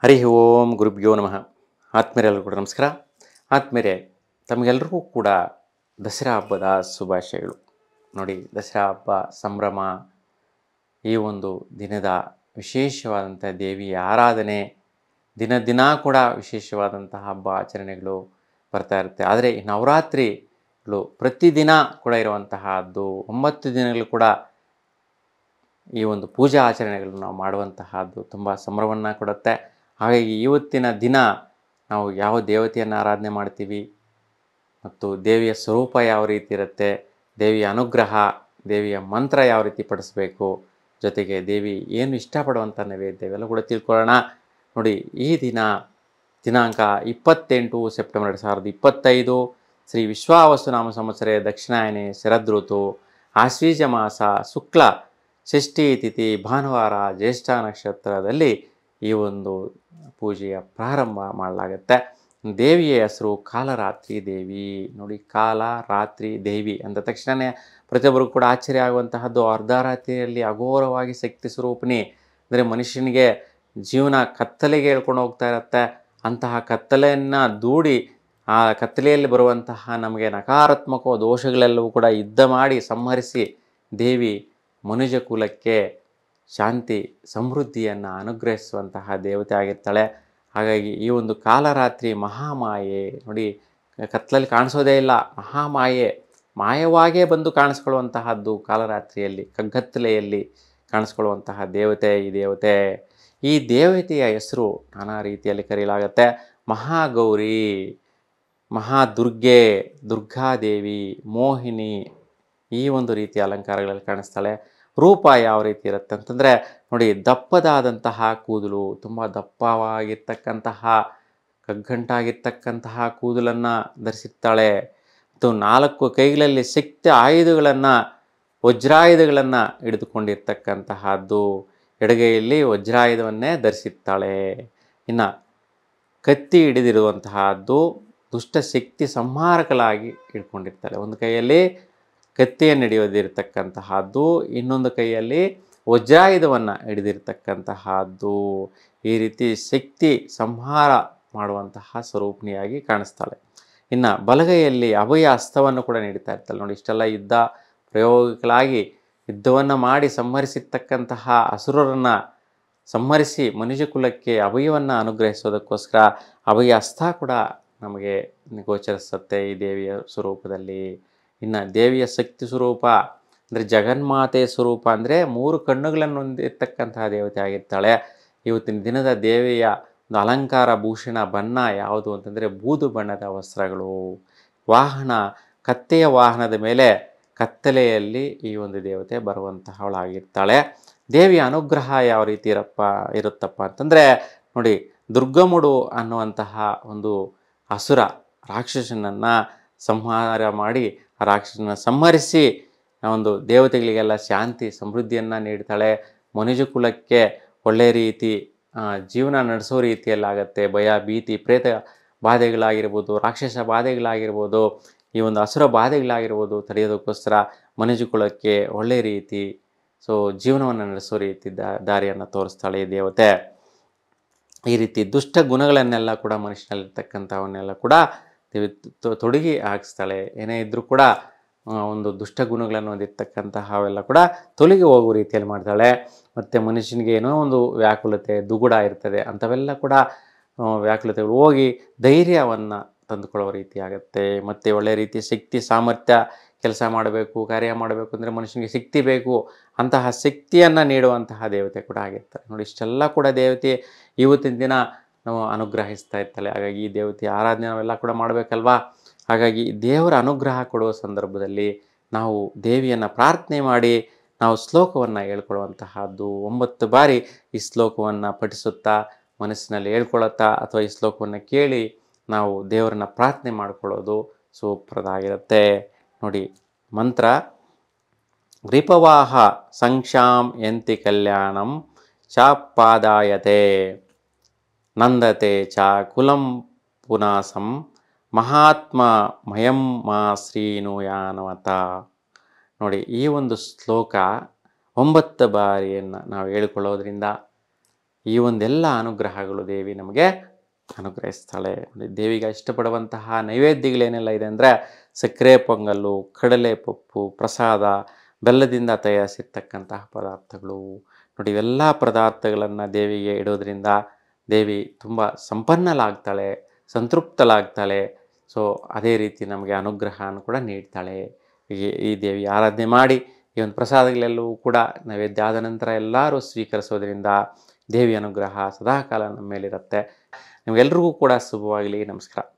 ಹರಿ ಓಂ ಗುರುಭ್ಯೋ ನಮಃ. ಆತ್ಮೀಯರೆಲ್ಲರೂ ಕೂಡ ನಮಸ್ಕಾರ. ಆತ್ಮೀಯರೇ, ತಮಗೆಲ್ಲರಿಗೂ ಕೂಡ ದಸರಾ ಹಬ್ಬದ ಶುಭಾಶಯಗಳು. ನೋಡಿ, ದಸರಾ ಹಬ್ಬ ಸಂಭ್ರಮ, ಈ ಒಂದು ದಿನದ ವಿಶೇಷವಾದಂಥ ದೇವಿಯ ಆರಾಧನೆ, ದಿನ ಕೂಡ ವಿಶೇಷವಾದಂತಹ ಹಬ್ಬ ಆಚರಣೆಗಳು ಬರ್ತಾ ಇರುತ್ತೆ. ಆದರೆ ಈ ನವರಾತ್ರಿಗಳು ಪ್ರತಿದಿನ ಕೂಡ ಇರುವಂತಹದ್ದು, 9 ದಿನಗಳು ಕೂಡ ಈ ಒಂದು ಪೂಜಾ ಆಚರಣೆಗಳನ್ನು ನಾವು ಮಾಡುವಂತಹದ್ದು ತುಂಬ ಸಂಭ್ರಮವನ್ನು ಕೊಡುತ್ತೆ. ಹಾಗಾಗಿ ಇವತ್ತಿನ ದಿನ ನಾವು ಯಾವ ದೇವತೆಯನ್ನು ಆರಾಧನೆ ಮಾಡ್ತೀವಿ ಮತ್ತು ದೇವಿಯ ಸ್ವರೂಪ ಯಾವ ರೀತಿ ಇರುತ್ತೆ, ದೇವಿಯ ಅನುಗ್ರಹ, ದೇವಿಯ ಮಂತ್ರ ಯಾವ ರೀತಿ ಪಡಿಸ್ಬೇಕು, ಜೊತೆಗೆ ದೇವಿ ಏನು ಇಷ್ಟಪಡುವಂಥ ನೈವೇದ್ಯ ಇವೆಲ್ಲ ಕೂಡ ತಿಳ್ಕೊಳ್ಳೋಣ. ನೋಡಿ, ಈ ದಿನಾಂಕ 28 ಸೆಪ್ಟೆಂಬರ್ 2025, ಶ್ರೀ ವಿಶ್ವಾವಸು ನಾಮ ಸಂವತ್ಸರೆ ದಕ್ಷಿಣಾಯನೆ ಶರದೃತು, ಆಶ್ವೀಜ ಮಾಸ, ಶುಕ್ಲ ಷಷ್ಠಿ ತಿಥಿ, ಭಾನುವಾರ, ಜ್ಯೇಷ್ಠ ನಕ್ಷತ್ರದಲ್ಲಿ ಈ ಒಂದು ಪೂಜೆಯ ಪ್ರಾರಂಭ ಮಾಡಲಾಗುತ್ತೆ. ದೇವಿಯ ಹೆಸರು ಕಾಲರಾತ್ರಿ ದೇವಿ. ನೋಡಿ, ಕಾಲ ರಾತ್ರಿ ದೇವಿ ಅಂದ ತಕ್ಷಣವೇ ಪ್ರತಿಯೊಬ್ಬರಿಗೂ ಕೂಡ ಆಶ್ಚರ್ಯ ಆಗುವಂತಹದ್ದು. ಅರ್ಧರಾತ್ರಿಯಲ್ಲಿ ಅಘೋರವಾಗಿ ಶಕ್ತಿ ಸ್ವರೂಪಿಣಿ, ಅಂದರೆ ಮನುಷ್ಯನಿಗೆ ಜೀವನ ಕತ್ತಲೆಗೆ ಹೇಳ್ಕೊಂಡು ಹೋಗ್ತಾ ಇರುತ್ತೆ. ಅಂತಹ ಕತ್ತಲೆಯನ್ನು ದೂಡಿ ಆ ಕತ್ತಲೆಯಲ್ಲಿ ಬರುವಂತಹ ನಮಗೆ ನಕಾರಾತ್ಮಕ ದೋಷಗಳೆಲ್ಲವೂ ಕೂಡ ಯುದ್ಧ ಮಾಡಿ ಸಂಹರಿಸಿ ದೇವಿ ಮನುಜ ಕುಲಕ್ಕೆ ಶಾಂತಿ ಸಮೃದ್ಧಿಯನ್ನು ಅನುಗ್ರಹಿಸುವಂತಹ ದೇವತೆ ಆಗಿರ್ತಾಳೆ. ಹಾಗಾಗಿ ಈ ಒಂದು ಕಾಲರಾತ್ರಿ ಮಹಾಮಾಯೆ, ನೋಡಿ, ಕತ್ತಲಲ್ಲಿ ಕಾಣಿಸೋದೇ ಇಲ್ಲ, ಮಹಾಮಾಯೆ ಮಾಯವಾಗೇ ಬಂದು ಕಾಣಿಸ್ಕೊಳ್ಳುವಂತಹದ್ದು ಕಾಲರಾತ್ರಿಯಲ್ಲಿ, ಕಗ್ಗತ್ತಲೆಯಲ್ಲಿ ಕಾಣಿಸ್ಕೊಳ್ಳುವಂತಹ ದೇವತೆ ಈ ದೇವತೆ. ಈ ದೇವತೆಯ ಹೆಸರು ನಾನಾ ರೀತಿಯಲ್ಲಿ ಕರೆಯಲಾಗುತ್ತೆ. ಮಹಾಗೌರಿ, ಮಹಾದುರ್ಗೆ, ದುರ್ಗಾದೇವಿ, ಮೋಹಿನಿ, ಈ ಒಂದು ರೀತಿಯ ಅಲಂಕಾರಗಳಲ್ಲಿ ಕಾಣಿಸ್ತಾಳೆ. ರೂಪ ಯಾವ ರೀತಿ ಇರುತ್ತೆ ಅಂತಂದರೆ, ನೋಡಿ, ದಪ್ಪದಾದಂತಹ ಕೂದಲು, ತುಂಬ ದಪ್ಪವಾಗಿರ್ತಕ್ಕಂತಹ ಕಗ್ಗಂಟಾಗಿರ್ತಕ್ಕಂತಹ ಕೂದಲನ್ನು ಧರಿಸಿರ್ತಾಳೆ. ಮತ್ತು 4 ಕೈಗಳಲ್ಲಿ ಶಕ್ತಿ ಆಯುಧಗಳನ್ನು, ವಜ್ರಾಯುಧಗಳನ್ನು ಹಿಡಿದುಕೊಂಡಿರ್ತಕ್ಕಂತಹದ್ದು. ಎಡಗೈಯಲ್ಲಿ ವಜ್ರಾಯುಧವನ್ನೇ ಧರಿಸಿರ್ತಾಳೆ. ಇನ್ನು ಕತ್ತಿ ಹಿಡಿದಿರುವಂತಹದ್ದು ದುಷ್ಟಶಕ್ತಿ ಸಂಹಾರಕಲಾಗಿ ಹಿಡ್ಕೊಂಡಿರ್ತಾಳೆ. ಒಂದು ಕೈಯಲ್ಲಿ ಕತ್ತಿಯನ್ನು ಹಿಡಿಯೋದಿರ್ತಕ್ಕಂತಹದ್ದು, ಇನ್ನೊಂದು ಕೈಯಲ್ಲಿ ವಜ್ರಾಯುಧವನ್ನು ಹಿಡಿದಿರ್ತಕ್ಕಂತಹದ್ದು. ಈ ರೀತಿ ಶಕ್ತಿ ಸಂಹಾರ ಮಾಡುವಂತಹ ಸ್ವರೂಪಿಣಿಯಾಗಿ ಕಾಣಿಸ್ತಾಳೆ. ಇನ್ನು ಬಲಗೈಯಲ್ಲಿ ಅಭಯ ಹಸ್ತವನ್ನು ಕೂಡ ನೀಡ್ತಾ ಇರ್ತಾಳೆ. ನೋಡಿ, ಇಷ್ಟೆಲ್ಲ ಯುದ್ಧ ಪ್ರಯೋಗಗಳಾಗಿ ಯುದ್ಧವನ್ನು ಮಾಡಿ ಸಂಹರಿಸಿರ್ತಕ್ಕಂತಹ ಅಸುರರನ್ನು ಸಂಹರಿಸಿ ಮನುಜ ಕುಲಕ್ಕೆ ಅಭಯವನ್ನು ಅನುಗ್ರಹಿಸೋದಕ್ಕೋಸ್ಕರ ಅಭಯ ಹಸ್ತ ಕೂಡ ನಮಗೆ ಗೋಚರಿಸುತ್ತೆ ಈ ದೇವಿಯ ಸ್ವರೂಪದಲ್ಲಿ. ಇನ್ನು ದೇವಿಯ ಶಕ್ತಿ ಸ್ವರೂಪ ಅಂದರೆ ಜಗನ್ಮಾತೆಯ ಸ್ವರೂಪ ಅಂದರೆ 3 ಕಣ್ಣುಗಳನ್ನು ಹೊಂದಿರ್ತಕ್ಕಂತಹ ದೇವತೆ ಆಗಿರ್ತಾಳೆ. ಇವತ್ತಿನ ದಿನದ ದೇವಿಯ ಒಂದು ಅಲಂಕಾರ ಭೂಷಣ ಬಣ್ಣ ಯಾವುದು ಅಂತಂದರೆ ಬೂದು ಬಣ್ಣದ ವಸ್ತ್ರಗಳು. ವಾಹನ ಕತ್ತೆಯ ವಾಹನದ ಮೇಲೆ ಕತ್ತಲೆಯಲ್ಲಿ ಈ ಒಂದು ದೇವತೆ ಬರುವಂತಹವಳಾಗಿರ್ತಾಳೆ. ದೇವಿಯ ಅನುಗ್ರಹ ಯಾವ ರೀತಿ ಇರುತ್ತಪ್ಪ ಅಂತಂದರೆ, ನೋಡಿ, ದುರ್ಗಮುಡು ಅನ್ನುವಂತಹ ಒಂದು ಅಸುರ ರಾಕ್ಷಸನನ್ನು ಸಂಹಾರ ಮಾಡಿ ಆ ರಾಕ್ಷಸನ ಸಂಹರಿಸಿ ಒಂದು ದೇವತೆಗಳಿಗೆಲ್ಲ ಶಾಂತಿ ಸಮೃದ್ಧಿಯನ್ನು ನೀಡ್ತಾಳೆ. ಮನುಜ ಕುಲಕ್ಕೆ ಒಳ್ಳೆಯ ರೀತಿ ಜೀವನ ನಡೆಸೋ ರೀತಿಯಲ್ಲಾಗತ್ತೆ. ಭಯ ಭೀತಿ ಪ್ರೇತ ಬಾಧೆಗಳಾಗಿರ್ಬೋದು, ರಾಕ್ಷಸ ಬಾಧೆಗಳಾಗಿರ್ಬೋದು, ಈ ಒಂದು ಅಸುರ ಬಾಧೆಗಳಾಗಿರ್ಬೋದು ತಡೆಯೋದಕ್ಕೋಸ್ಕರ ಮನುಜ ಕುಲಕ್ಕೆ ಒಳ್ಳೆಯ ರೀತಿ ಜೀವನವನ್ನು ನಡೆಸೋ ರೀತಿ ದಾರಿಯನ್ನು ತೋರಿಸ್ತಾಳೆ ಈ ದೇವತೆ. ಈ ರೀತಿ ದುಷ್ಟ ಗುಣಗಳನ್ನೆಲ್ಲ ಕೂಡ ಮನುಷ್ಯನಲ್ಲಿರ್ತಕ್ಕಂಥವನ್ನೆಲ್ಲ ಕೂಡ ತೊಡಗಿ ಹಾಕಿಸ್ತಾಳೆ. ಏನೇ ಇದ್ದರೂ ಕೂಡ ಒಂದು ದುಷ್ಟ ಗುಣಗಳನ್ನು ಹೊಂದಿರ್ತಕ್ಕಂತಹವೆಲ್ಲ ಕೂಡ ತೊಲಗಿ ಹೋಗುವ ರೀತಿಯಲ್ಲಿ ಮಾಡ್ತಾಳೆ. ಮತ್ತು ಮನುಷ್ಯನಿಗೆ ಏನೋ ಒಂದು ವ್ಯಾಕುಲತೆ ದುಗುಡ ಇರ್ತದೆ, ಅಂಥವೆಲ್ಲ ಕೂಡ ವ್ಯಾಕುಲತೆಗಳು ಹೋಗಿ ಧೈರ್ಯವನ್ನು ತಂದುಕೊಳ್ಳುವ ರೀತಿ ಆಗುತ್ತೆ. ಮತ್ತು ಒಳ್ಳೆಯ ರೀತಿಯ ಶಕ್ತಿ ಸಾಮರ್ಥ್ಯ, ಕೆಲಸ ಮಾಡಬೇಕು, ಕಾರ್ಯ ಮಾಡಬೇಕು ಅಂದರೆ ಮನುಷ್ಯನಿಗೆ ಶಕ್ತಿ ಬೇಕು, ಅಂತಹ ಶಕ್ತಿಯನ್ನು ನೀಡುವಂತಹ ದೇವತೆ ಕೂಡ ಆಗಿರ್ತಾರೆ. ನೋಡಿ, ಇಷ್ಟೆಲ್ಲ ಕೂಡ ದೇವತೆ ಇವತ್ತಿನ ದಿನ ನಾವು ಅನುಗ್ರಹಿಸ್ತಾ ಇರ್ತಾಳೆ. ಹಾಗಾಗಿ ಈ ದೇವತೆಯ ಆರಾಧನೆ ನಾವೆಲ್ಲ ಕೂಡ ಮಾಡಬೇಕಲ್ವಾ. ಹಾಗಾಗಿ ದೇವರ ಅನುಗ್ರಹ ಕೊಡುವ ಸಂದರ್ಭದಲ್ಲಿ ನಾವು ದೇವಿಯನ್ನು ಪ್ರಾರ್ಥನೆ ಮಾಡಿ ನಾವು ಶ್ಲೋಕವನ್ನು ಹೇಳ್ಕೊಳ್ಳುವಂತಹದ್ದು. 9 ಬಾರಿ ಈ ಶ್ಲೋಕವನ್ನು ಪಠಿಸುತ್ತಾ ಮನಸ್ಸಿನಲ್ಲಿ ಹೇಳ್ಕೊಳ್ಳುತ್ತಾ ಅಥವಾ ಈ ಶ್ಲೋಕವನ್ನು ಕೇಳಿ ನಾವು ದೇವರನ್ನು ಪ್ರಾರ್ಥನೆ ಮಾಡಿಕೊಳ್ಳೋದು ಸೂಪ್ರದಾಗಿರುತ್ತೆ. ನೋಡಿ, ಮಂತ್ರ: ರಿಪವಾಹ ಸಂಕ್ಷಾಂ ಯಂತಿ ಕಲ್ಯಾಣಂ ಚಾಪಾದಾಯತೆ ನಂದತೆ ಚ ಕುಲಂ ಪುನಾಸಂ ಮಹಾತ್ಮ ಮಯಂ ಮಾ ಶ್ರೀನುಯಾನವತ. ನೋಡಿ, ಈ ಒಂದು ಶ್ಲೋಕ 9 ಬಾರಿಯನ್ನು ನಾವು ಹೇಳಿಕೊಳ್ಳೋದ್ರಿಂದ ಈ ಒಂದೆಲ್ಲ ಅನುಗ್ರಹಗಳು ದೇವಿ ನಮಗೆ ಅನುಗ್ರಹಿಸ್ತಾಳೆ. ದೇವಿಗೆ ಇಷ್ಟಪಡುವಂತಹ ನೈವೇದ್ಯಗಳೇನೆಲ್ಲ ಇದೆ ಅಂದರೆ ಸಕ್ಕರೆ ಪೊಂಗಲ್ಲು, ಕಡಲೆ ಪಪ್ಪು, ಪ್ರಸಾದ, ಬೆಲ್ಲದಿಂದ ತಯಾರಿಸಿರ್ತಕ್ಕಂತಹ ಪದಾರ್ಥಗಳು. ನೋಡಿ, ಇವೆಲ್ಲ ಪದಾರ್ಥಗಳನ್ನು ದೇವಿಗೆ ಇಡೋದ್ರಿಂದ ದೇವಿ ತುಂಬ ಸಂಪನ್ನಲಾಗ್ತಾಳೆ, ಸಂತೃಪ್ತಳಾಗ್ತಾಳೆ. ಸೊ ಅದೇ ರೀತಿ ನಮಗೆ ಅನುಗ್ರಹವನ್ನು ಕೂಡ ನೀಡ್ತಾಳೆ. ಈ ದೇವಿ ಆರಾಧನೆ ಮಾಡಿ ಈ ಒಂದು ಪ್ರಸಾದಗಳೆಲ್ಲವೂ ಕೂಡ ನೈವೇದ್ಯ ಆದ ನಂತರ ಎಲ್ಲರೂ ಸ್ವೀಕರಿಸೋದ್ರಿಂದ ದೇವಿ ಅನುಗ್ರಹ ಸದಾಕಾಲ ನಮ್ಮ ಮೇಲಿರುತ್ತೆ. ನಿಮಗೆಲ್ರಿಗೂ ಕೂಡ ಶುಭವಾಗಲಿ. ನಮಸ್ಕಾರ.